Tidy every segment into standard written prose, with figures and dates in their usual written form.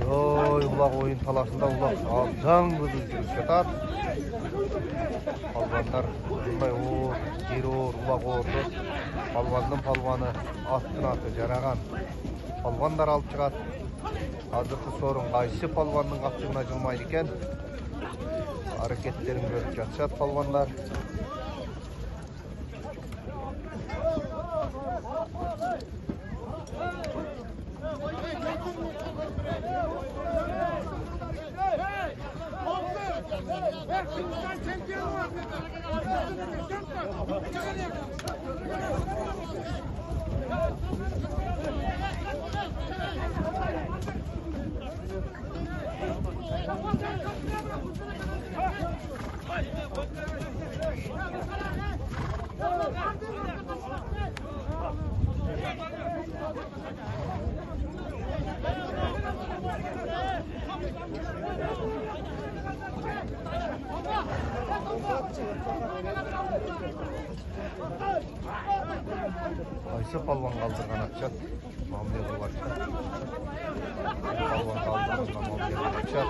Oy, ulaq oyun talasında ulaq abdan kızıl жүріп жатат. Palvanlar bunday жер улақ орды. Palvanның palvanı аттың аты жараған. Palvanдар алып шығат. Азыркы сорун кайсы palvanның капчыгына жылмайды экен. Аракеттерин көрүп жатышат palvanдар. Kaysı palvan kaldırgan atacak. Mamle bulaştı. Palvan kaldırgan mamle bulaşacak.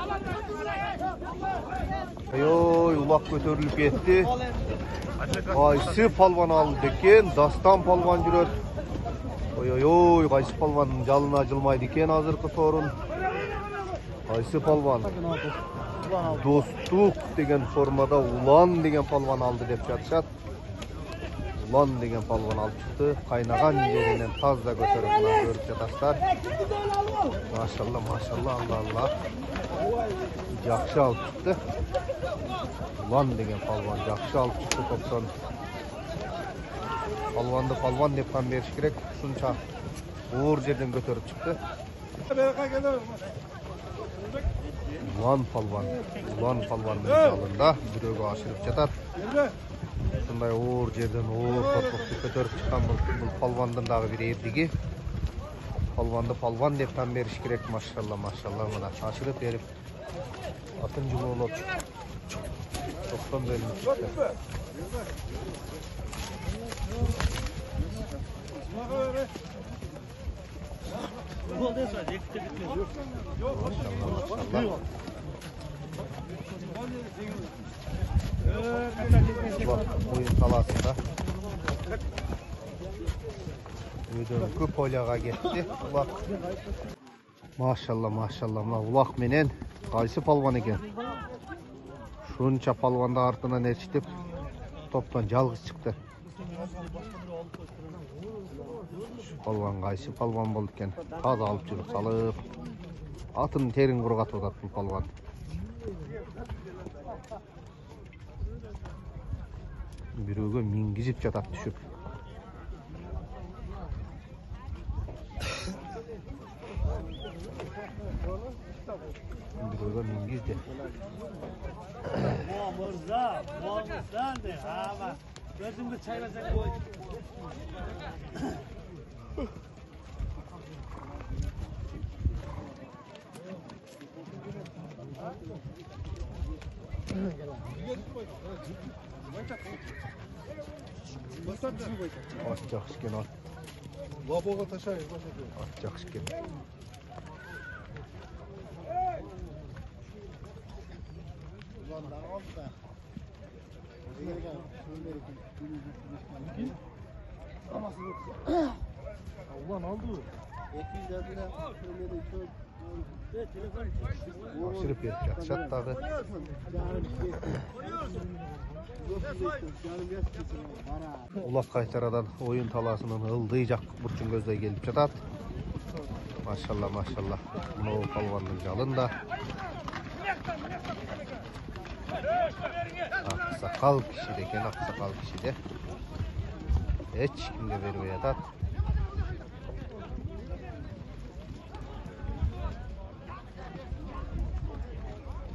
Oy, ulaq көтөрүлүп кетти. Kaysı palvan aldı eken, Dastan palvan жүрөт. Oy, kaysı palvanın жалына жылмайды экен азыркы сорун. Kaysı palvan Dostuk деген формада улан деген palvan aldı деп жатышат. Улан деген palvan алып чыкты. Кайнаган жеринен таза көтөрүп көрүп жатасыздар. Машалла, Алла. Жакшы алып чыкты. Улан деген palvan жакшы алып чыкты топтон. Palvanды palvan деп кам бериш керек. Ушунча оор жерден көтөрүп чыкты. Улан palvanның жалында бирөөгө ашырып жатат. Ушундай оор жерден оор коркукту көтөрүп чыккан бул palvandын дагы бир эрдиги. Palvanды palvan деп там бериш керек. Машалла, мына ашырып берип атын жумулуп топтон бөлүнүп чыкты. Oyun talasında ödönkü polyaga ketти. Ulaq. Maşallah, mына улақ менен кайсы palvan экен. Шунча palvanды артынан эрчитип топтон жалгыз чыкты. Palvan kayсы palvan болуп экен. Таза алып жүрүп салып, атын терин кургатып атат бул palvan. Бирөөгө мингизип жатат түшүп. Бирөөгө мингизди. Gözümü çaylasak koy. At жақсы екен, at. Лапоға ташайын. At жақсы екен. Ulan aldı. Aşırıp verip жатышат дагы. Улақ кайтарадан oyun talasının ылдый жак бурчун көздөй келип жатат. Машалла. Мынау palvanның жалында. Аксакал киши деген аксакал кишиде. Эч кимге бербей атат.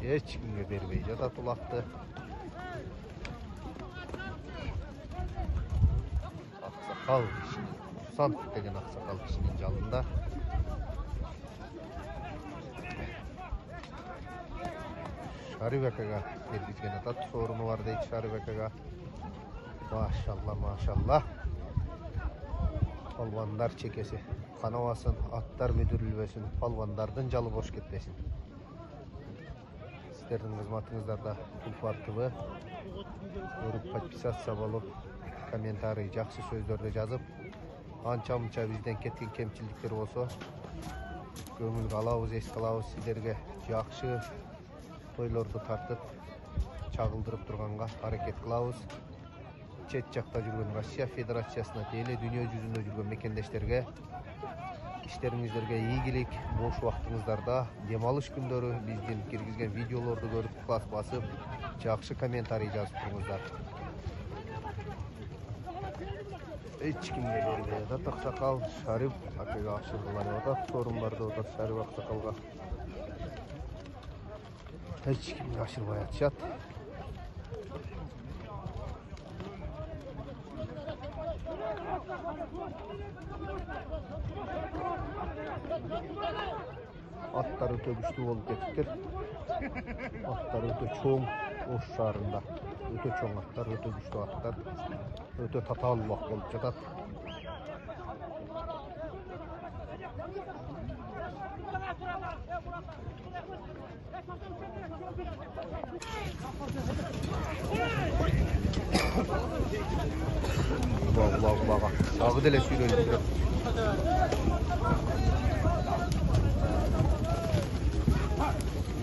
Эч кимге бербей жатат улакты. Аксакал киши. Sant деген аксакал кишинин жалында. Шарибекага бергизген атат. Сооруну бар дейт Шарибекага. Машалла. Palvanlar çekesi kanavasın, atlar müdürülbesin, palvandardın jalı boş ketmesin. Sizlerдің қызматыңыздарда Tulpar TV. Көріп подписаться болып, комментарий, жақсы сөздерді жазып, анша-мұнша бізден кеткен кемшіліктер болса, көңілге алабыз, еске алабыз. Сіздерге жақсы тойларды тартып, чағылдырып тұрғанға hareket қылабыз. Чет жақта жүрген Россия Федерациясына тейлі дүние жүзінде жүрген мекендештерге, işlerinizlerге игілік, бош уақытыңыздарда, демалыш күндері бізден кіргізген видеоларды көріп, класс басып, жақсы комментарий жазып тұрыңыздар. Ешкімге берген Ақсақал, Шариф акыға ашырғылар отыр, сорынбарды отыр Шариф Ақсақалға. Ешкімге ашырбай атышат. Atlar öte güçlü olup getiptir. Atlar öte çoğun oş şarında. Öte çoğun atlar, öte güçlü atlar. Öte tatalı vak olup jatat. Ulağa. Sağı dele sürüyor.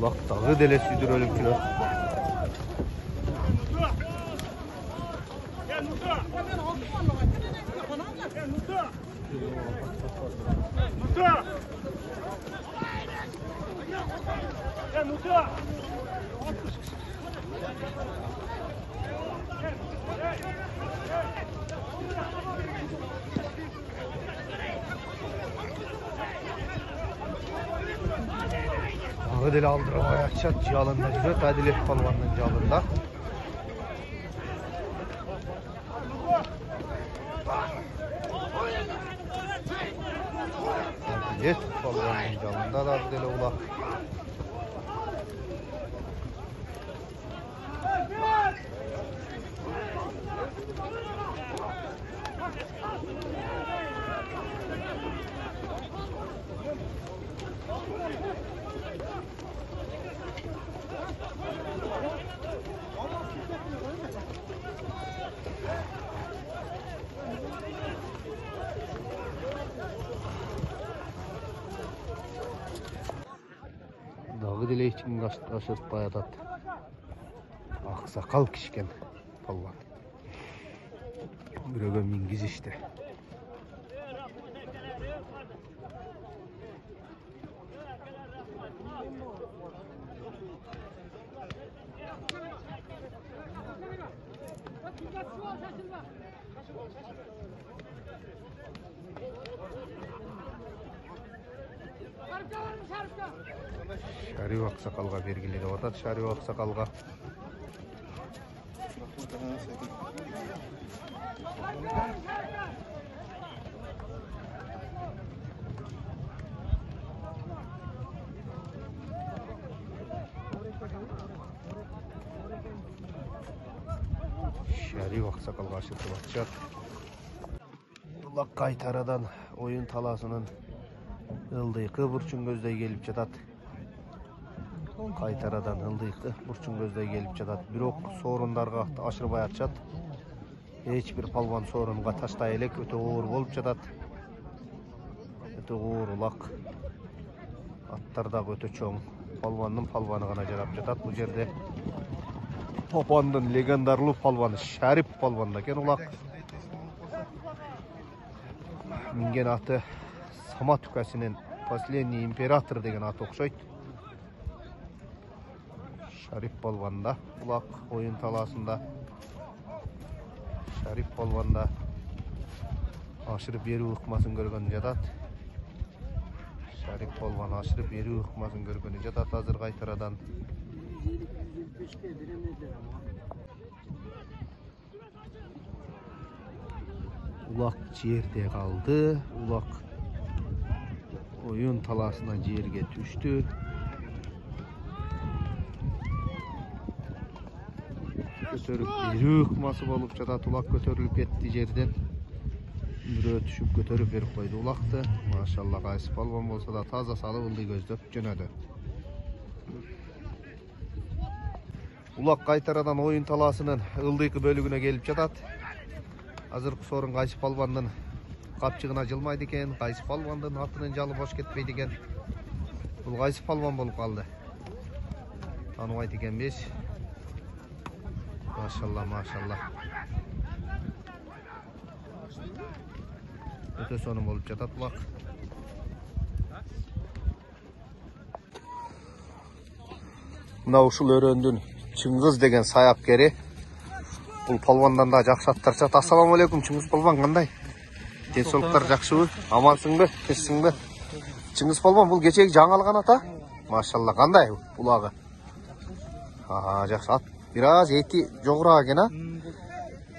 Ulaq dağı dele sürdür ölüm kilo. Adile aldırıp ayakçat jalında жүрөт, Адилет Palvanның жалында. Adilет Palvanның жалында да Адиле улақ. Dağı dile için aşırtpay atat. Ақсақал кишкен Palvan. Bürögö mingiz işte. Şarif Ақсақалға бергіледі отат. Шариф Ақсақалға. Шариф Ақсақалға ашытып атышат. Улақ қайтарадан ойын таласының ылдыйқы бұрчын көздөй келіп жатат. Қайтарадан ылдыйқы бұрчын көздөй келіп жатат. Бирок сорындарға ашырбай атышат. Эч бир палван сорынға таштай элек, өтө оор болуп жатат. Өтө оор улак. Аттар дагы өтө чоң. Палвандын палваны гана жарап жатат. Бул жерде Топандын легендарлуу палваны Шариф Palvan экен улак. Минген аты Самат укасынын Последний император деген аты окшойт. Шариф Palvan'da улак oyun talasında. Шариф Palvan'da aşırı берүү ыкмасын көргөн жатат. Шариф Palvan aşırı берүү ыкмасын көргөнү жатат азыр кайтарадан. Улак жерде калды. Улак oyun talasına жерге түштү. Көтөрүп берүү ыкмасы болуп жатат. Улак көтөрүлүп кетти жерден. Bürö түшүп көтөрүп берип койду улакты. Машалла, кайсы палван болсо да таза салып ылдый көздөп жөнөдү. Улак кайтарадан оюн талаасынын ылдыйкы бөлүгүнө келип жатат. Азыркы сорун кайсы палвандын капчыгына жылмайт экен, кайсы палвандын атынын жалы бош кетпейт экен. Бул кайсы палван болуп калды? Таныбайт экенбиз. Машалла, машалла. Өтө сонун болуп жатат улак. Мына ушул өрөөндүн Чыңгыз деген саяпкери. Бул палвандан да жакшы аттар чат. Ассаламу алейкум, Чыңгыз палван кандай? Денсаулыктар жакшыбы? Амансыңбы? Тизсиңби? Чыңгыз палван бул кечеги жаңалган ата? Машалла, кандай улагы? Жакшы ат. Бир аз эти жогураак экен, а?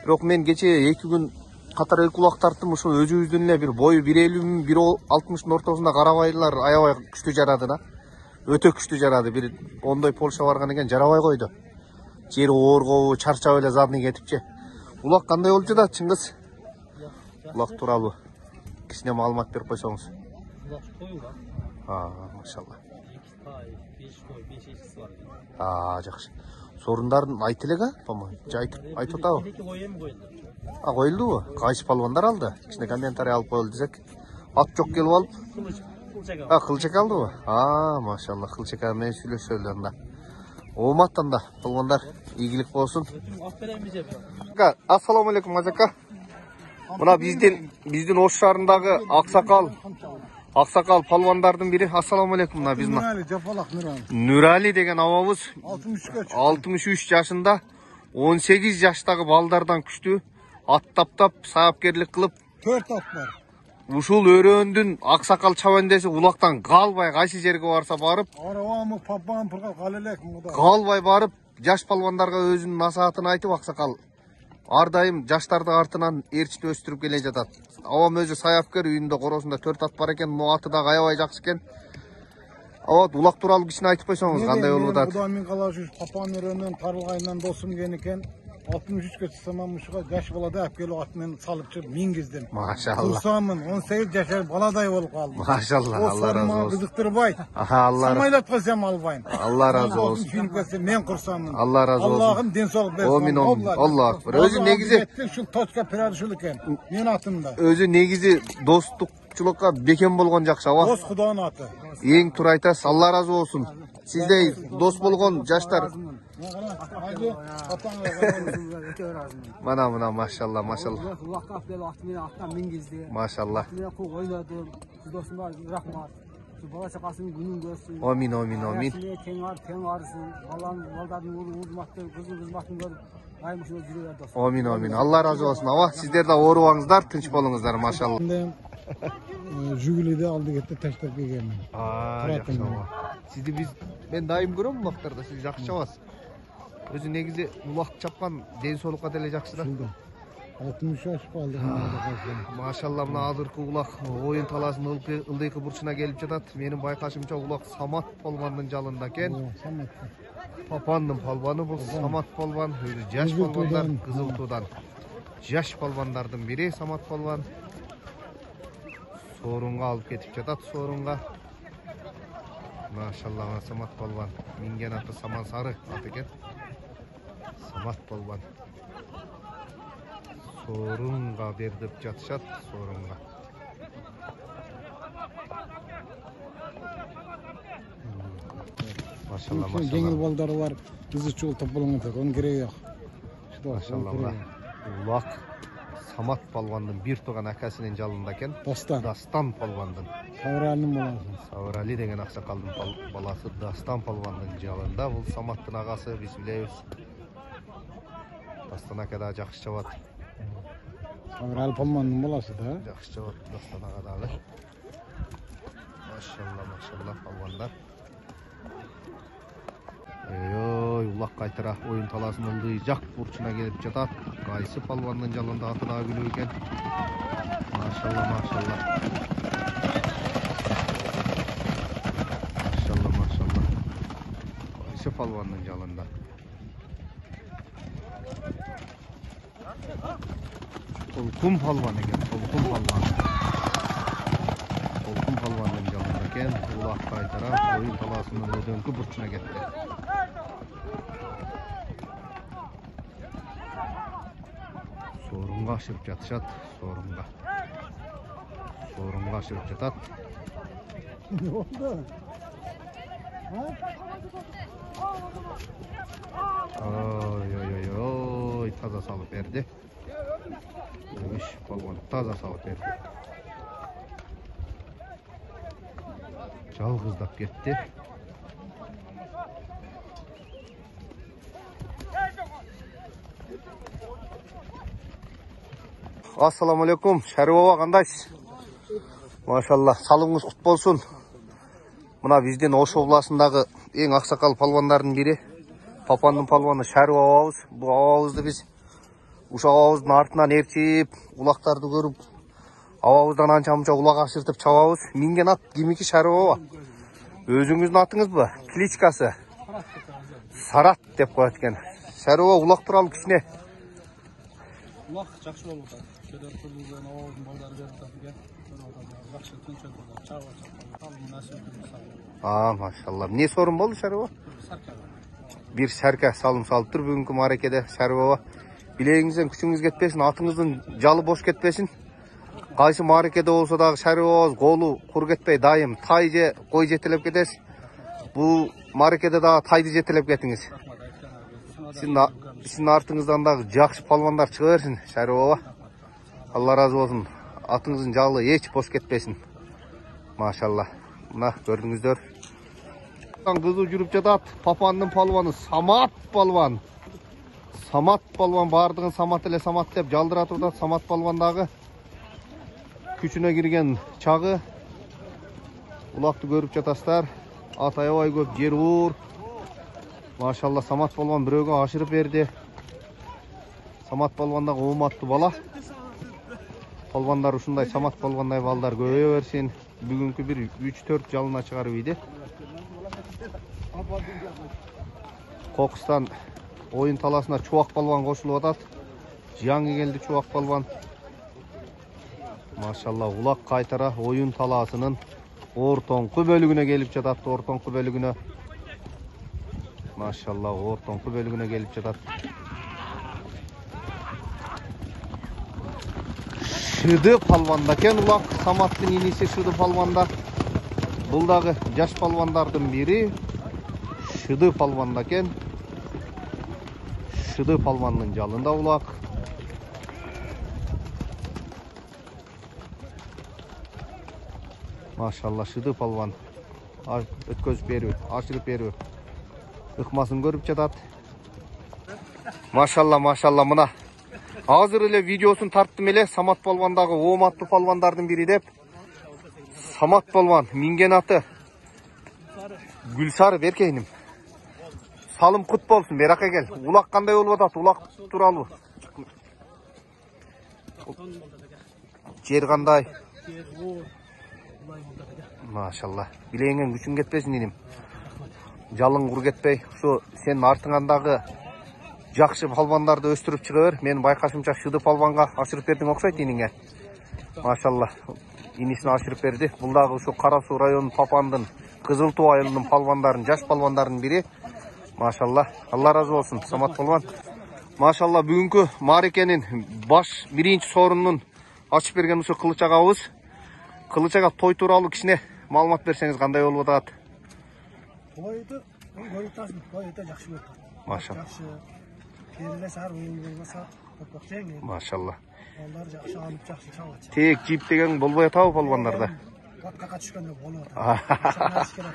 Бирок мен кече 2 күн катар эки улак тарттым. Ушул өзүбүздүн эле бир бою 1.50 1.60 ортосунда карабайлар аябай күчтүү жарады да. Өтө күчтүү жарады. Бир ондой Польша барган экен, жарабай койду. Жери ооргобу, чарчап эле задный кетипчи. Улак кандай болуп жатат, Чыңгыз? Улак тууралуу кичине маалымат берип койсоңуз. Улак коюлган. Машалла. 2 тай, 5 кой, 5 ешкisi бар. Жакшы. Сорундарын айт элега, по-моему. Айтып атабы? 2 кой эми коюлду. Коюлдубу? Кайсы палвандар алды? Кичине комментарий алып коелу десек. Ат жок келип алып. Кылчак. Кылчак алдыбы? Машалла, кылчак менен сүйлөшөлү анда. Ооматтан да палвандар ийгилик болсун. Ат беремиз же. Ассаламу алейкум, Мазака. Мына биздин Ош шаарындагы аксакал палвандардын бири. Ассаламу алейкум. Мына биздин Нурали, Жапалак Нурали. Нурали деген абабыз 63 жашында 18 жаштагы балдардан күчтүү ат таптап, саяпкерлик кылып, 4 ат бар. ушул өрөөндүн аксакал чабандеси улактан калбай кайсы жерге барса барып, Аравамы, папам, пырга калелек муда. калбай барып, жаш палвандарга өзүнүн насаатын айтып, аксакал ар дайым жаштарды артынан ээрчитип өстүрүп келе жатат. Абам өзү саяпкер, үйүндө коросунда 4 ат бар экен, мына аты дагы аябай жакшы экен. Улак тууралуу кичине айтып койсоңуз, кандай болуп атат? Кудай мен калажы папам өрөөнөн тарылгайынан досум кен экен. 63 чыксам ушуга жаш балада алып келип ат менен салып чыгып мингиздим. Машалла. Курсамын 18 жашар баладай болуп калдым. Машалла, Алла разы болсун. Кызыктырбайт. Алла Самайлап койсом албайм. Алла разы болсун. Мен курсамын. Алла разы болсун. Аллахым денсаулык берсин. Амин, амин. Аллах акбар. Өзү негизи ушул точка пирадышыл экен. Мен атымда. өзү негизи достукчулукка бекем болгон жакшы, аба. Дос Кудайдын аты. Эң туура айтасыз. Алла разы болсун. Сиздей дос болгон жаштар. Мына машалла, машалла. Улакка берип ат менен аттан мингизди. Машалла. Мен кул ойнодум. Досумга рахмат. Бала чакасынын күнүн көрсүн. Амин, амин, амин. Тең арысын. Балдардын урматтын, кызматын көрүп, айым ушул жүрөгө дос. Амин, амин. Алла разы болсун, аба. Сиздер да оорубаңыздар, тынч болуңуздар, машалла. Жүгүлүдө алды кетти таштап келгенмин. Жакшы аба. Сизди мен дайым көрөм улактарда, сиз жакшы чабасыз. Өзү негизи улак чапкан денсаулыкка деле жакшы да. 60 жаш калды. Машалла, мына азыркы улак оюн талаасынын ылдыйкы бурчуна келип жатат. Менин байкашымча улак Самат палвандын жалында экен. Папандын палваны бул Самат палван, өзү жаш палвандар, Кызыл Туудан. Жаш палвандардын бири Самат палван. Сорунга алып кетип жатат, сорунга. Машалла, Самат палван. Минген аты Саман Сары аты экен. Самат палван. Сорунга бердип жатышат, сорунга. Машалла, машалла. Жеңил балдары бар. Биз чул тополоң экен, он кереги жок. Машалла, мына улак Самат палвандын бир тууган акасынын жалында экен. Дастан палвандын. Савыралынын баласы. Савырали деген аксакалдын баласы Дастан палвандын жалында. Бул Саматтын агасы, биз билебиз. Дастан ака да жакшы чабат. Савырал палвандын баласы да. Жакшы чабат Дастан ага дагы. Машалла, машалла палвандар. Ой, улак кайтара оюн талаасынын ылдый жак бурчуна келип жатат. Кайсы палвандын жалында аты дагы күлүү экен. Машалла, машалла. Машалла, машалла. Кайсы палвандын жалында. Толкун палван экен, толкун. Толкун палван. Толкун палвандын жалында экен. Улак кайтара оюн талаасынын өдөңкү бурчуна кетти. Сорунга ашырып жатышат, сорунга. Сорунга ашырып жатат. Ne oldu? Ой, таза салып берди. Үш палван таза салып берди. Жалгыздап кетти. Ассаламу алейкум, Шәріп баба, кандайсыз? Машалла, салымыңыз кут болсун. Мына биздин Ош областындагы эң аксакал палвандардын бири. Папандын палваны Шәріп бабабыз. Бу абабызды биз ушак абабыздын артынан ээрчип, улактарды көрүп, абабыздан анча-мунча улак ашыртып чабабыз. Минген ат кимики Шәріп баба? Өзүңүздүн атыңыз бу? Кличкасы? Сарат деп коет экен. Шәріп баба, улак тууралуу кичине. Улак жакшы болуп атат. Кедер кылуудан абабыздын балдары берип атат экен. Жакшы тынчын чабып атат. Машалла. Эмне сорун болду Шәріп баба? Сарка. Bir sərkə salım salıptır bugünkü marekede Şərіп baba. Bileğinizden küçüğünüz ketpesin, atınızın calı boş ketpesin. Qaysı marekede olsa da Şərіп babamız qolu quru ketpey dayım tayca qoy jetelep ketes. Bu marekede daha taydı jetelep ketiniz. Sizin artıңızdan da жақсы palvanlar çıkıversin Şərіп baba. Allah razı olsun. Atınızın calı hiç boş ketpesin. Maşallah. Mına gördünüzdür. Kızı жүрүп жатат. Папандын палваны Самат палван. Самат палван бардығын Самат эле Самат деп жалдыратып атат. Самат палвандагы күчүнө кирген чагы. Улакты көрүп жатасыздар. Ат аябай көп, жер уур. Машалла, Самат палван бирөөгө ашырып берди. Самат палвандагы ооматтуу бала. Палвандар ушундай Самат палвандай балдар көбөйө берсин. Бүгүнкү бир 3-4 жалына чыгарып ийди. Kokistan oyun talasına Çuvak Palvan koşulup atat. Жаңы geldi Çuvak Palvan. Maşallah ulak kaytara oyun talasının ortonku bölügüne gelip jatat. Ortonku bölügüne. Maşallah ortonku bölügüne gelip jatat. Şıdı Palvanda ken ulak. Samattın inisi Şıdı Palvanda. Бұл дағы жаш палвандардың бири Шыды палванда кен. Шыды палвандын жалында улак. Машалла, Шыды палван өткөзүп берүү, ашырып берүү ыкмасын көрүп жатат. Машалла, машалла, мына азыр эле видеосун тарттым эле Самат палвандагы ооматтуу палвандардын бири деп. Самат палван, минген аты Гүлсары Беркейним. Салым кут болсун, берака кел. Улак кандай болуп атат? Улак тууралуу. Жер кандай? Машалла. Билеңен күчүң кетпесин иним. Жалың кур кетпей, ушу сенин артыңандагы жакшы палвандарды өстүрүп чыга бер. Мен байкашымча Шыды палванга ашырып бердиң окшойт иниңе. Машалла. Инисini ашырып берди. Бул дагы ушу Кара Суу районунун Папандын Кызыл Туу айылынын палвандарын, жаш палвандардын бири. Машалла. Allah разы болсун, Самат палван. Машалла, бүгүнкү маарекенин баш биринчи сорунун ачып берген ушу Кылыч агабыз. Кылыч ага той тууралуу кичине маалымат берсеңиз кандай болуп атат? Тойду жакшы болуп атат. Машалла. Жакшы. Келелес ар оюн болбосо көпөк жеңил. Машалла. Балдар жакшы алып жакшы чабат. Тек жип деген болбой атабы палвандарда? Ваткага түшкөндө болуп атат.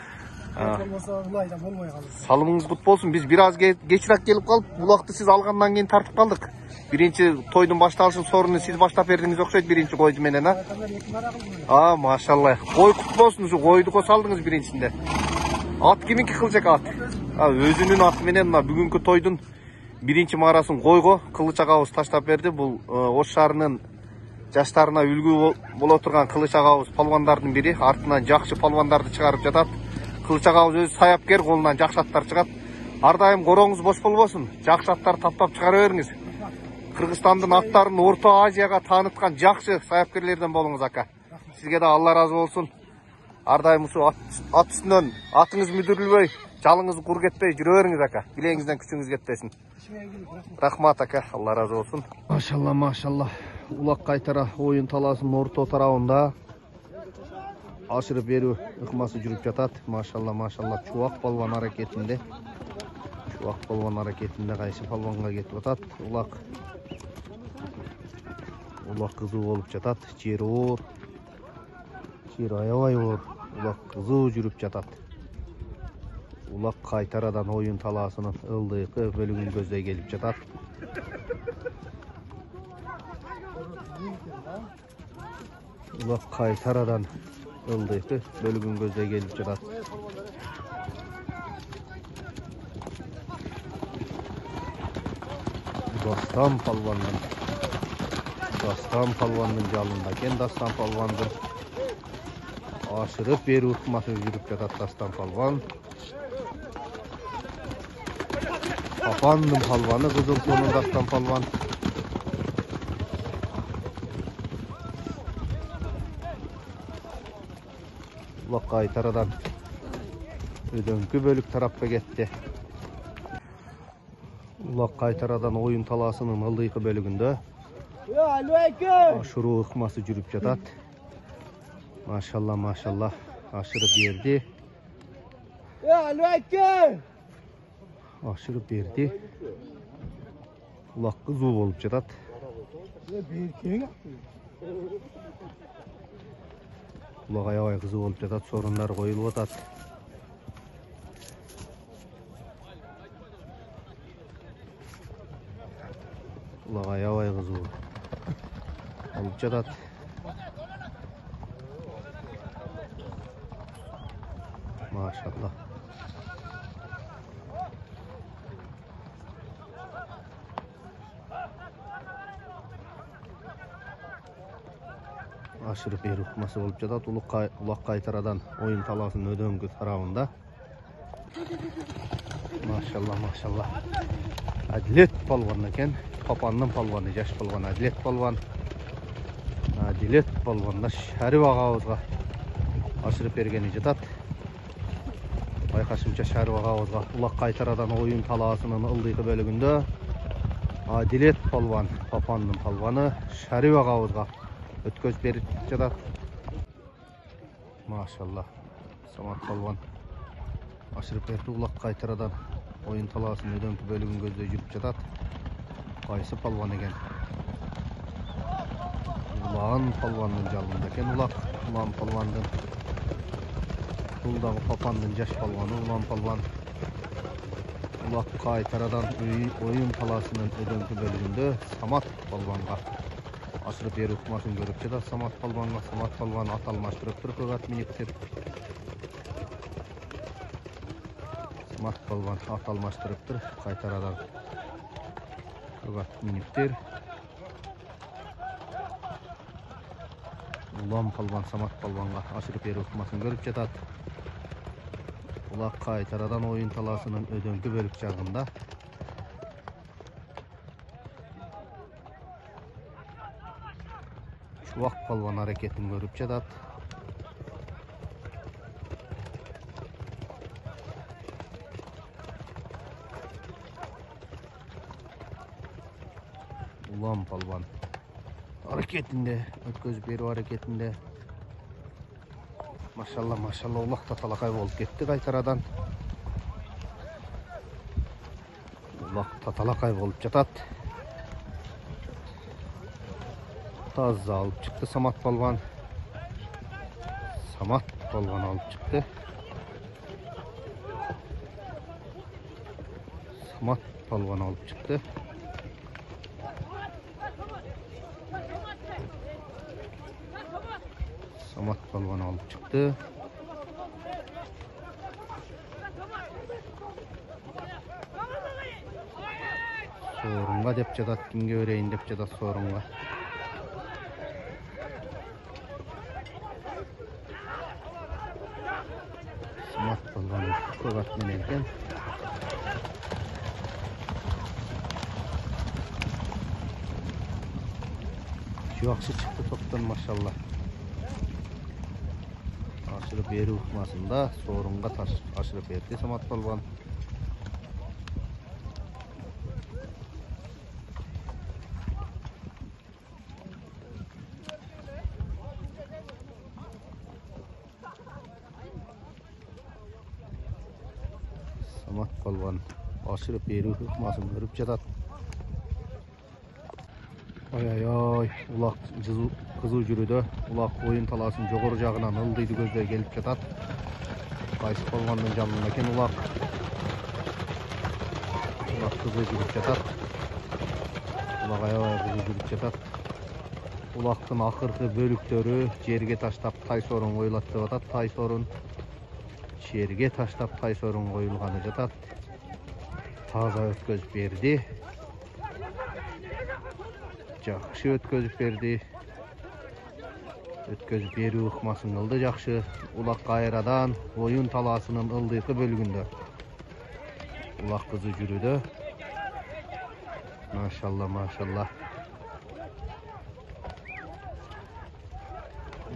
Болбосо улай да болбой калат. Салымыңыз кут болсун. Биз бир аз кечирээк келип калып, булакты сиз алгандан кийин тартып калдык. Биринчи тойдун башталышын сорунун сиз баштап бердиңиз окшойт биринчи кой менен, а? Машалла. Кой кут болсун, ушу койду косалдыңыз биринчисинде. Ат киминки Кылчак ат? Өзүнүн аты менен мына бүгүнкү тойдун биринчи маарасын койго Кылыч агабыз таштап берди. Бул Ош шаарынын жаштарына үлгү боло турган Кылыч агабыз палвандардын бири. Артынан жакшы палвандарды чыгарып жатат. Кылыч агабыз өзү саяпкер, колунан жакшы аттар чыгат. Ар дайым корооңуз бош болбосун. Жакшы аттар таптап чыгара бериңиз. Kırgızstandын аттарын Orta Azияга tanıtkan жақсы саяпкерлерден болуңуз ака. Сизге да Алла разы болсун. Ардайым ушу ат үстүнөн атыңыз мүдүрүлбөй, жалыңыз кур кетпей жүрө бериңиз ака. Билеңизден күчүңүз кетпесин. Рахмат ака, Алла разы болсун. Машалла, машалла. Улак кайтара оюн талаасынын орто тарабында ашырып берүү ыкмасы жүрүп жатат. Машалла, машалла. Чубак балван аракетинде. Чубак балван аракетинде кайсы балванга кетип атат. Улак кызуу болуп жатат. Жери оор. Жер аябай оор. Улак кызуу жүрүп жатат. Улак кайтарадан оюн талаасынын ылдыйкы бөлүгүн көздөй келип жатат. Улак кайтарадан ылдыйкы бөлүгүн көздөй келип жатат. Дастан палвандын жалында кен Дастан палвандын ашырып берүү ыкмасы жүрүп жатат. Дастан палван Папандын палваны кызыл тонун Дастан палван. Улак кайтарадан өдөңкү бөлүк тарапка кетти. Улак кайтарадан оюн талаасынын ылдыйкы бөлүгүндө ашыруу ыкмасы жүрүп жатат. Машалла, машалла. Ашырып берди. Ашырып берди. Улак кызуу болуп жатат. Улак аябай кызуу болуп жатат. Сорундар коюлуп атат. Улак аябай кызуу болуп жатат. Машалла. Ашырып берүү ыкмасы болуп жатат. Улак кайтарадан оюн талаасынын өдөңкү тарабында. Машалла, машалла. Адилет палван экен. Папандын палваны, жаш палван Адилет палван. Адилет палванда Шарып агабызга ашырып бергени жатат. Байкашымча Шарып агабызга улак кайтарадан оюн талаасынын ылдыйкы бөлүгүндө Адилет палван, папандын палваны Шарып агабызга өткөзүп берип жатат. Машалла. Самат палван ашырып берди. Улак кайтарадан оюн талаасынын өдөңкү бөлүгүн көздөй жүрүп жатат. Кайсы палван экен? Улан палвандын жалында экен. Улан палвандын. Бул дагы папандын жаш палваны Улан палван. Улак кайтарадан оюн талаасынын өдөңкү бөлүгүндө Самат палванга ашырып берүү ыкмасын көрүп жатат. Самат палванга Самат палван ат алмаштырып туруп кыгат миниктер. Самат палван ат алмаштырыптыр. Кайтарадан кыгат миниктер. Улан палван Самат палванга ашырып берүү ыкмасын көрүп жатат. Улак кайтарадан оюн талаасынын өдөңкү бөлүк жагында. Чубак палван аракетин көрүп жатат. Улан палван аракетинде, өткөзүп берүү аракетинде. Машалла, машалла, улак таталакай болуп кетти кайтарадан. Улак таталакай болуп жатат. Таза алып чыкты Самат палван. Самат палван алып чыкты. Самат палван алып чыкты. Самат палван алып чыкты. Сорунга деп жатат, кимге берейин деп жатат сорунга. Самат палван көгат менен экен. Yaxşı çıktı toptan maşallah. Aşırı beri uçmasında sorunga aşırı berdi Samat Palvan. Samat Palvan aşırı beri uçmasını görüp jatat. Ay, ulaq kızıl jürüdü. Ulaq oyun talasının jogorı jagынан ıldıydı gözle gelip jatat. Qaysı Palvanın janına eken ulaq kızıl jürüp jatat. Ulaq ay kızıl jürüp jatat. Ulaqtın akırkı bölüktörü jerge taştap tay sorun koyulatты atat. Tay sorun жерге таштап тай сорун коюлганы жатат. Таза өткөзүп берди. Жакшы өткөзүп берди. Өткөзүп берүү ыкмасын кылды жакшы. Улак кайрадан оюн талаасынын ылдыйкы бөлүгүндө. Улак кызы жүрүүдө. Машалла.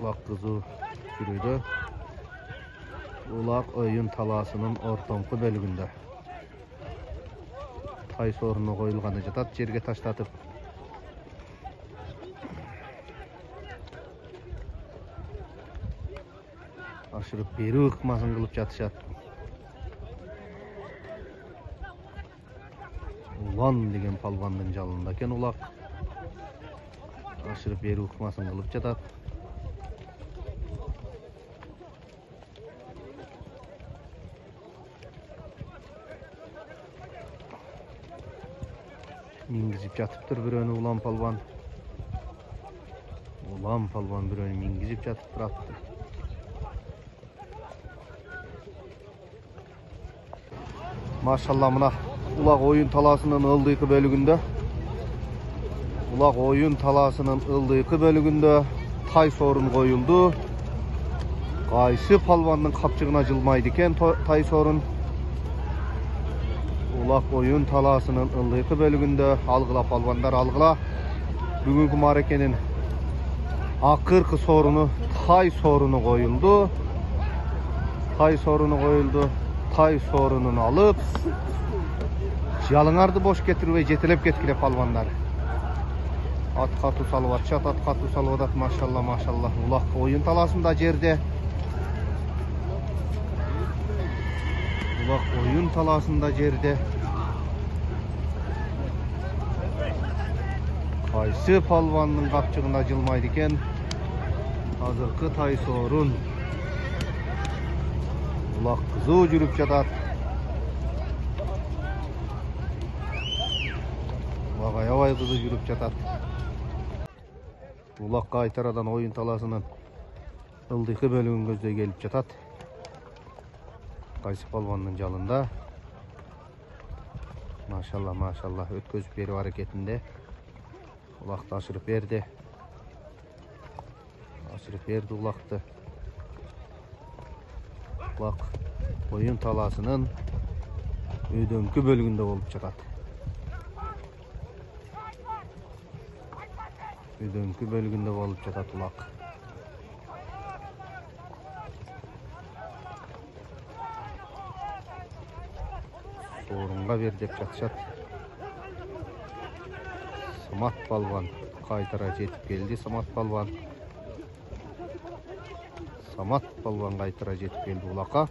Улак кызы жүрүүдө. Ulaq oyun talasının ortankı bölügündə. Tay sorunu koyulğanı jatat, jerge taşlatıp. Aşırıp beri ıkmasın kılıp jatışat. Ulan degen palvandın jalında eken ulaq. Aşırıp beri ıkmasın kılıp jatat. Mingizip jatıptır biröөнү Ulan Palvan. Ulan Palvan biröөнү mingizip jatıp turatты. Maşallah mına ulaq oyun talasının ıldıykı bölügündө. Ulaq oyun talasının ıldıykı bölügündö tay sorun koyuldu. Qaysı Palvanın kapçığına jılmaydı eken tay sorun. Ulaq oyun talasının ıldıykı bölügündө algıla palvanlar algıla. Bugünkü marekenin akırkı sorunu tay sorunu koyuldu. Tay sorununu alıp yalınardı boş getirip ve jetelep ketkile palvanlar. Atqa tusalıp atçat, atqa tusalıp at maşallah. Ulaq oyun talasında jerde. Ulaq oyun talasında jerde. Qaysı palvanın kapçığına jılmaydı eken azırkı tay sorun. Ulaq kızı jürüp jatat. Ulaq ayabay kızı jürüp jatat. Ulaq qaytaradan oyun talasının ıldıykı bölügün gözдөй gelip jatat. Qaysı palvanın jalında. Maşallah ötközüp berip hareketinde. Ulaq da aşırıp berdi. Ulaqtı. Ulaq oyun talasının ödönkü bölügünde olup jatat. Ödönkü bölügünde olup jatat ulaq. Sorunga ber dep jatışat. Samat Palvan qaytara jetip geldi. Samat Palvan qaytara jetip geldi ulaqqa.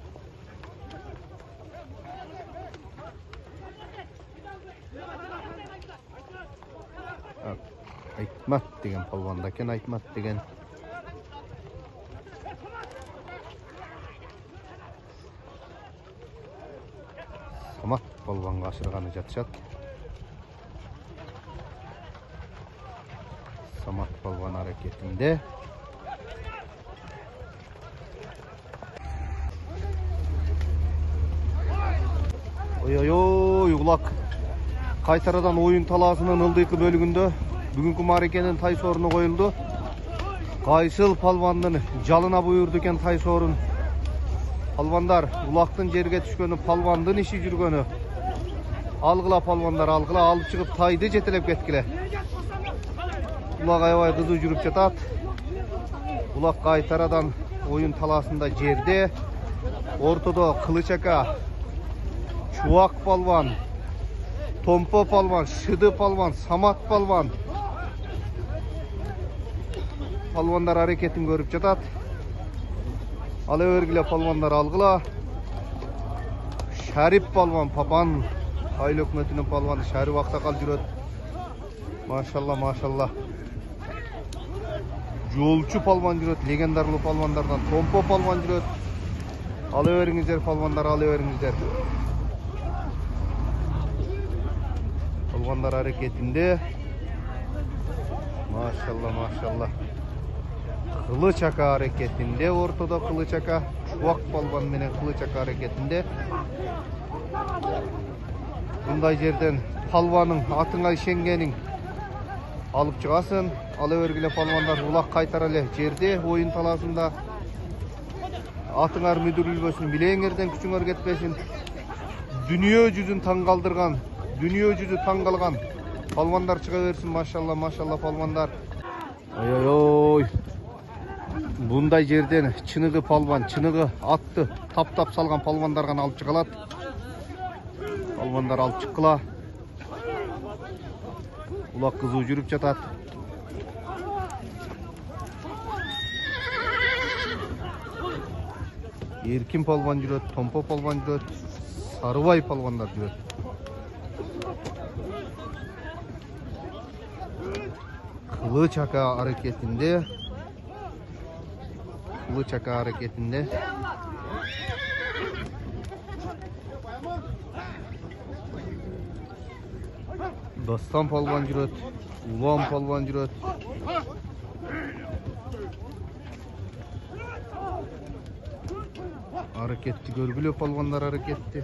Aytmat degen palvanda eken, Aytmat degen. Samat Palvanга aşırğanı jatışat. Samat Palvan hareketinde. Oy ulaq qaytaradan oyun talasının ıldıykı bölügündө bugünkü marekenin tay sorunu koyuldu. Qaysı palvanın jalına buyurdu eken tay sorun. Palvandar ulaqtın jerge түшкөнү palvandın işi жүрgөнü. Algıla palvandar algıla alıp çıkıp taydı jetelep ketkile. Ulak aябай kızуу жүрүp жатат. Ulak кайтарадан oyun talasında жерде. Ортодо Кылыч ака, Чубак палван, Томпо палван, Шыды палван, Самат палван. Палвандар аракетин көрүп жатат. Ал өргүлө палвандар алгыла. Шарип палван Папан айыл өкмөтүнүн палваны Шарип Аксакал жүрөт. Машалла, машалла. Жолчу палван жүрөт, легендарлуу палвандардан Томпо палван жүрөт. Алы бериңиздер палвандар, алы бериңиздер. Палвандар аракетинде. Машалла, машалла. Кылыч ака аракетинде, ортодо Кылыч ака, Чубак палван менен Кылыч ака аракетинде. Мындай жерден палванын атыңа ишенгениң алып чыгасың. Алы бергиле палвандар улак кайтара эле жерде, оюн таласында. Атыңар мүдүрүлбөсүн, билеңерден күчүңөр кетпесин. Дүнүйө жүзүн таң калдырган, дүнүйө жүзү таң калган палвандар чыга берсин. Машалла, машалла палвандар. Ой. Bunday жерден чыныгы палван, чыныгы атты таптап салган палвандар гана алып чыгалат. Палвандар алып чыккыла. Улак кызуу жүрүп жатат. Эркин палван жүрөт, Томпо палван жүрөт, Сарыбай палвандар жүрөт. Кылыч ака аракетинде. Kılıç aka hareketinde. Dastan palvan жүрөт, Ulan palvan жүрөt. Hareketli görgülü palvanlar hareketli.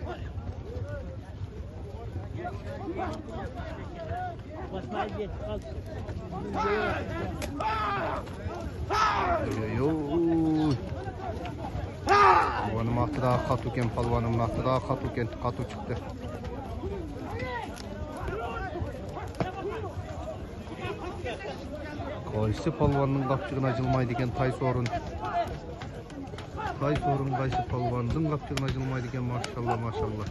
Palvanım aktı daha katuken, palvanım aktı daha katuken, katu çıktı. Kaysı palvanın kapçığına acılmaydı iken tay sorun. Tay sorun kaysı palvanın kapçığına acılmaydı iken maşallah, maşallah.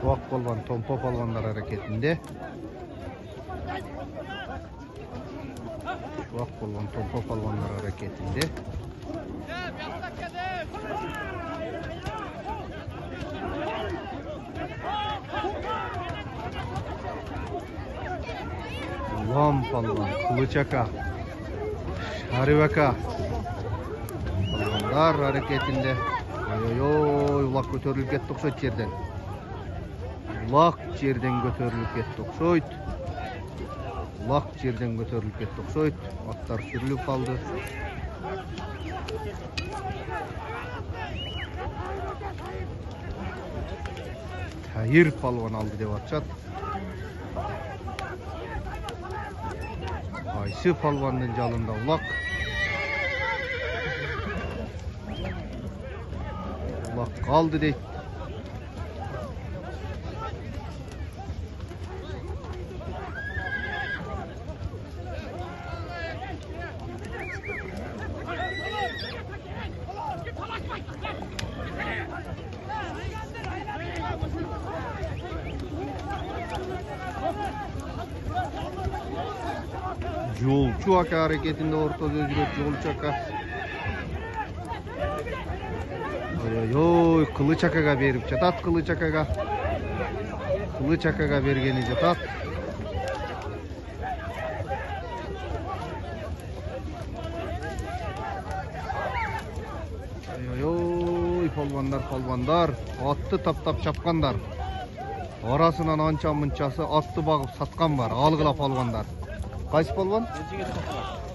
Çubak palvan, Tompo palvanlar hareketinde. Çubak palvan, Tompo palvanlar hareketinde. Ulan palvan, Kılıç aka, Şarip aka palvanlar hareketinde. Oy, ulak көтөрүлүп кетти окшойт жерден. Ulak жерден көтөрүлүp кетти окшойт. Ulak жерден көтөрүлүп кетти окшойт. Аттар сүрүлүп калды. Тайыр палван алды деп атышат. Кайсы палвандын жалында улак. Ulak kaldı deyt. Yolcu aka hareketinde ortada жүрөт Yolcu aka. Oy, Kılıç akaga berip жатат, Kılıç akaga. Kılıç akaga bергени жатат. Oy, palvanдар, atты таптап чапкандар. Арасынан анча мынчасы атты багып саткан бар, алгыла палвандар. Кайсы палван?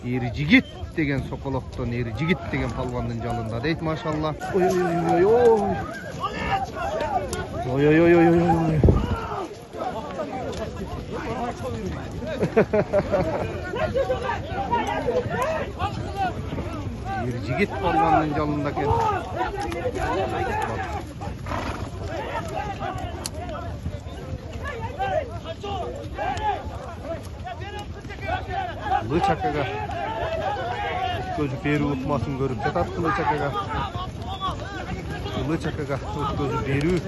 Эржигит деген соколоктон, Эржигит деген палвандын жалында дейт, машалла. Ой. Yigit polvonning yolunda ekan. Kılıç akaga gözü beri utmasın görüp jatat Kılıç akaga. Kılıç akaga gözü beri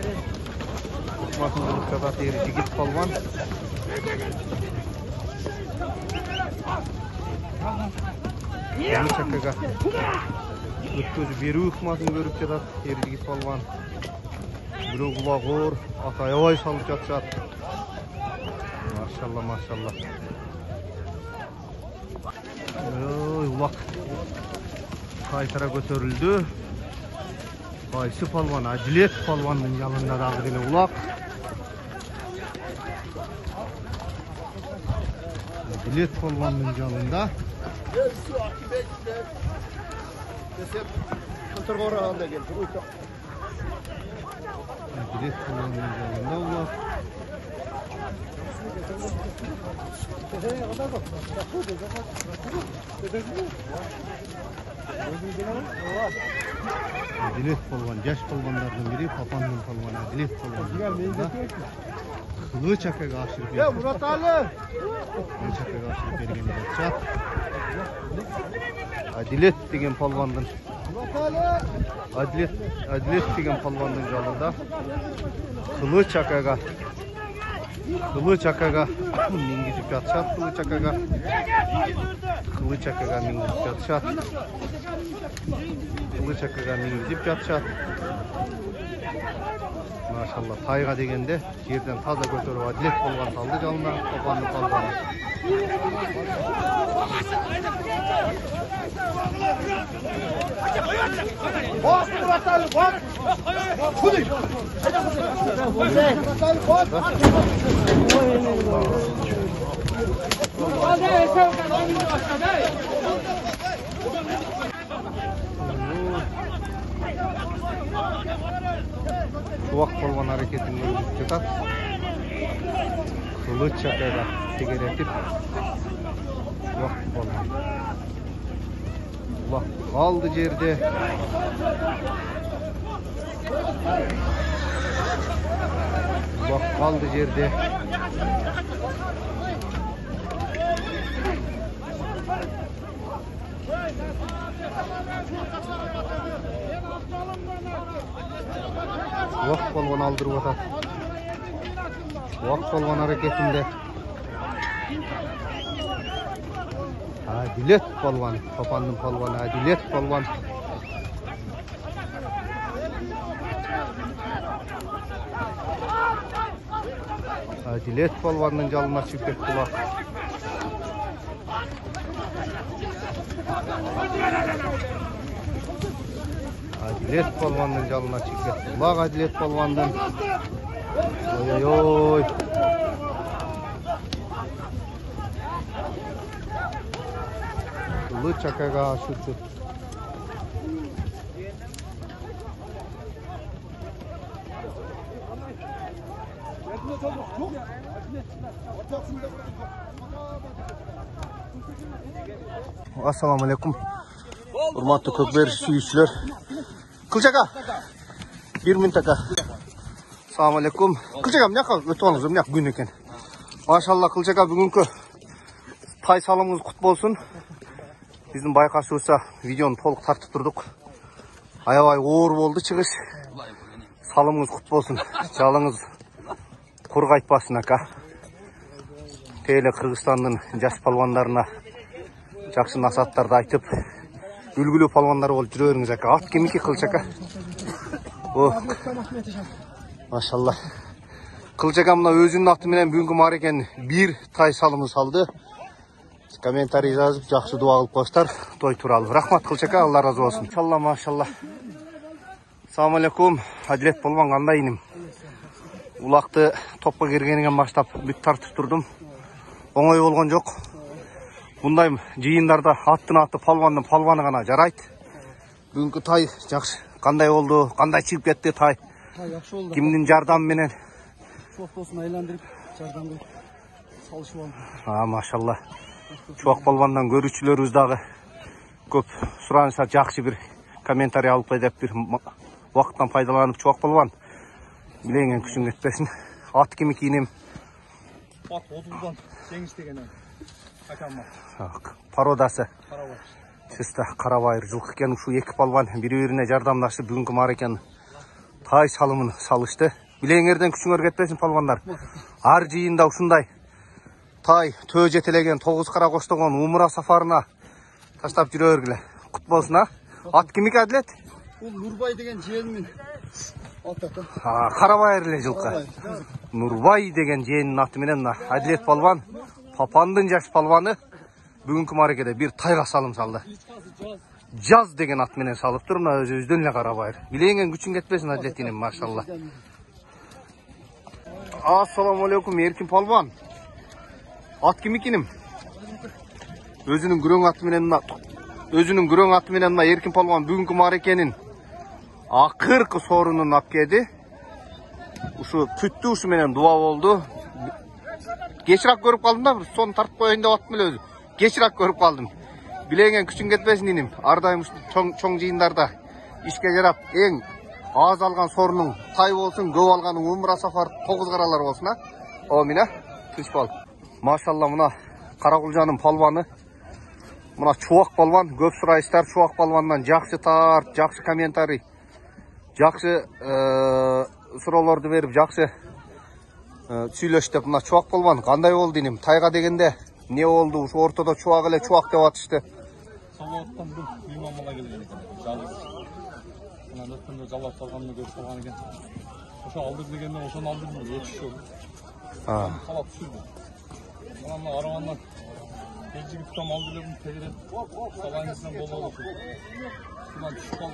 utmasın görüp jatat yigit polvon. Kılıç akaga gözü beri utmasın görüp jatat yigit polvon. Biri kulağır atay avay salıp jatjat. Maşallah maşallah. Ulak kaytara götürüldü. Kaysı palvan, Adilet palvanın yanında da yine ulak. Adilet palvanın yanında. Adilet palvanın yanında ulak. Adilet polvon, yaş polvonlardan biri Papanның polvoni Adilet polvon. Kılıç akaga aşırıp berdi. Ya Murat Ali. Kılıç akaga aşırıp bergen жатат. Adilet деген polvondan. Adilet деген polvonning жолында Kılıç akaga mingizip жатышат. Kılıç akaga mingizip жатышат. Kılıç akaga mingizip жатышат. Maşallah tayga degende жерден таза көтөрүп Adilet болгон салды жалына Papanның polvonu. Bas Murat Ali bas. Kudik. Murat Ali bas. Çuvak polvon hareketini görüp жатат. Kılıç akaga tegeretip Çuvak polvon. Ulak kaldı yerde. Ulak kaldı yerde. Çuvak polvon aldırıp atat. Çuvak polvon hareketinde. Adilet polvon, Papanның polvoni Adilet polvon. Adilet polvonning жалына чыгып кетти улак. Adilet polvonning жалына чыгып кетти улак Adilet polvondan. Ой-ой-ой. Kılıç akaga aşırdı. Assalamu alaikum. Hurmatlı kökber suyucular. Kılıç aka. 1 minut aka. Assalamu alaikum. Kılıç aka, mınaqa ötüp alыңыз, mınaqa gün eken. Maşallah Kılıç aka bugünkü tay salımınız kut bolsun. Bizim байқашуыша видеоны толық тартып тұрдық. Аябай оор болды чыгыш. Салымыңыз құт болсын. Жалыңыз құр қайтпасын ака. Тейлі Қырғызстанның жас палвандарына жақсы насаттарды айтып, үлгілі палвандар болып жүре беріңіз ака. Ат кемеке Кылыч ака. Машалла. Кылыч ака мына өзінің аты менен бүгінгі марекен бір тай салымы салды. Комментарий жазып, жақсы дуа қылып қойсыздар той туралы. Рахмат Кылыч ака, Алла разы болсын. Иншалла, машалла. Ассаламу алейкум. Adilet polvon қандай инем? Улақты топқа кергенінен баштап бүт тартып тұрдым. Оңай болған жоқ. Бұндай жиындарда аттың аты, палванның палваны ғана жарайды. Бүгінгі тай жақсы. Қандай oldu? Қандай шығып кетті тай? Жақсы болды. Кімнің жардамыменен? Çok olsun, айландырып, жардам беріп. салышып Maşallah. Çuak balvandan görüşçülerimiz dağı köp suranışa жақсы bir kommentariy alıp edip bir vaqttan faydalanıp çuak balvan bileğingen küçün etmesin. At kimi kiyinem? At 30'dan Cengiz degen akam var. Parodası. Karabay. Çista Karabayırcılık eken şu iki balvan biri-birine jardamlaşıp bugünkü mareken tay salımını salıştı. Bileğingerden küçün örgetmesin palvanlar. Ar jıyında uşunday tay tö jetelegen 9 kara koştogon umra safarına taştap жүрө бергиле. Кут болсун ha. At kimiki Adlet? Бул Нурбай деген жиенин аты. Карабайыр эле жылкы. Нурбай деген жээнин аты менен Adlet palvan Papandын жаш palvanı бүгүнкү марекеде бир тайга салым салды. Jaz деген ат менен салыптыр. Мына өзүбүздөн эле Карабайыр. Билеңген күчүң кетпесин Adletинин, машалла. Assalamu alaikum Erkin palvan. At kimikиним? Özünün güröң atı menен Erkin palvan бүгүнкү марекенин акыркы сорунун ап келди. Ушу бүттү, ушу менен дуа болду. Кечирак көрүп калдым да, бир сон тартып коеюн деп аттым эле өзү. Кечирак көрүп калдым. Билеңген күчүң кетпесин иним. Ар дайым чоң жыйындарда ишке жарап, эң аз алган сорунуң тай болсун, көп алганын умра сафар 9 каралар болсун, а? Амин, а? Тынч бол. Машалла, мына Каракулжанын палваны. Мына Чуак палван, көп сурайсыздар. Чуак палвандан жакшы тарт, жакшы комментарий, жакшы суроолорду берип, жакшы сүйлөштүп. Мына Чуак палван кандай болду иним? Тайга дегенде не болду? Ушу ортодо Чуак эле Чуак деп атышты. Салауаттан бул мейманмала келген экен. Жалгыз. Мына өткөндө жалап салганын көрүп калган экен. Ошо алдыр дегенде ошону алдырдым, өтүш болду. Салап түшүрдү. Мына аравандан Ejigit tam aldırdım, teyirip salayınızdan bol oldu. Şuradan düşüp aldı.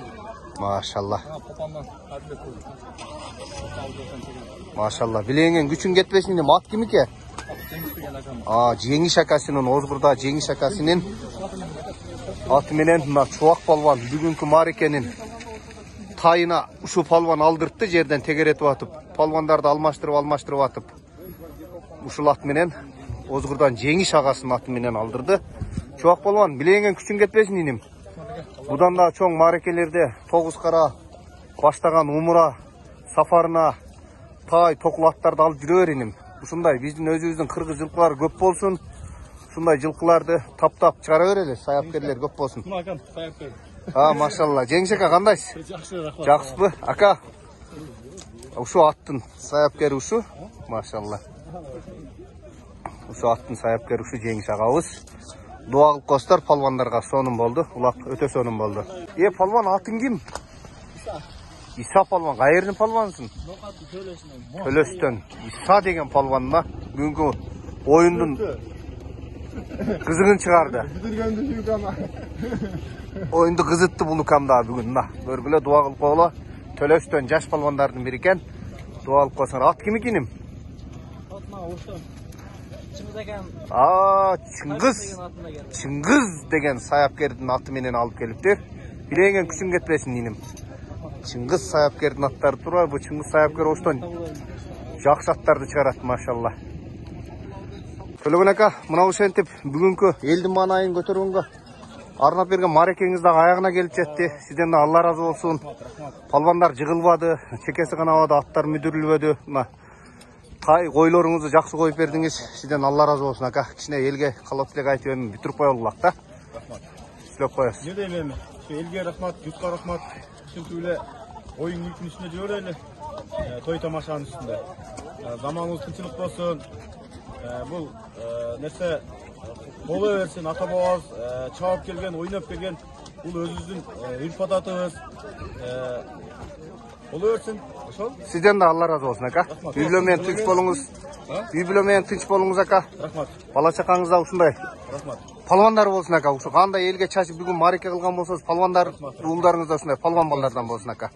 Maşallah. Papandan Adlet oldu. Maşallah. Bileğingen güçün getmesin de mat kimi ki? Cengiz degen akam. Cengiz Şakası'nın, Ozgur'da Cengiz Şakası'nın atı menen Çuak palvan bugünkü marekenin tayına şu palvan aldırttı, жерден tegeretip atıp. Palvandardı almaştırıp atıp. Uşul at menen Ozgur'dan Cengiz Şakası'nın atı menen aldırdı. Çuak palvan bileğingen küçün ketmesin inim. Budan da çoğun marekelerde 9 kara başlagan umura safarına tay tokul attardı alıp жүрө бериnim. Ушундай биздин өзүбүздүн кыргыз жылкылары көп болсун. Ушундай жылкыларды таптап чыгара берели, саяпкерлер көп болсун. Мына акам саяпкер. Машалла. Жеңиш ака кандайсыз? Жакшы, рахмат. Жакшысызбы? Ака. Ушу аттын саяпкери ушу. Машалла. Ушу аттын саяпкери ушу Жеңиш агабыз. Дуа кылып коюңуздар палвандарга, сонун болду. Улап өтө сонун болду. Палван атың ким? Иса палван, кайердин палванысың? Төлөстөн. Иса деген палванына бүгүнкү оюндун кызыгын чыгарды. Оюнду кызытты бул укамда бүгүн. Көргүлө, дуа кылып коелу. Төлөстөн жаш палвандардын бири экен. Дуа кылып койсоңор. Ат ким экеним? Атма ошто. Чыңгыз деген саяпкердин аты менен алып келиптир. Билеген күчүң кетпесин иним. Чыңгыз саяпкердин аттары турбайбы? Бу Чыңгыз саяпкер оштон жакшы аттарды чыгарат, машалла. Төлөгөн ака, мына ушентип бүгүнкү элдин маанайын көтөргөнгө арнап берген марекеңиз дагы аягына келип жетти. Сизден да Алла разы болсун. Палвандар жыгылбады, чекеси канабады, аттар мүдүрүлбөдү. Тай койлоруңузду жакшы коюп бердиңиз. Сизден Алла разы болсун ака. Кичине элге калап тилек айтып эми бүтүрүп коелук да. Сүйлөп коесуз. Не дейм эми? Элге рахмат, журтка рахмат. Ушинтип эле оюн илкин үстүнө жүрө берели. Той тамашанын үстүндө. Заманыбыз тынчылык болсун. Бул нерсе боло берсин. Ата бабабыз чабып келген, ойноп келген бул өзүбүздүн үрп адатыбыз. Боло берсин. Ошол. Сизден да Алла разы болсун ака. Үй бүлө менен тынч болуңуз. Үй бүлө менен тынч болуңуз ака. Рахмат. Бала чакаңыз да ушундай. Рахмат. Палвандар болсун ака. Ушу кандай элге чачып бүгүн мареке кылган болсоңуз, палвандар уулдарыңыз да ушундай палван балдардан болсун ака.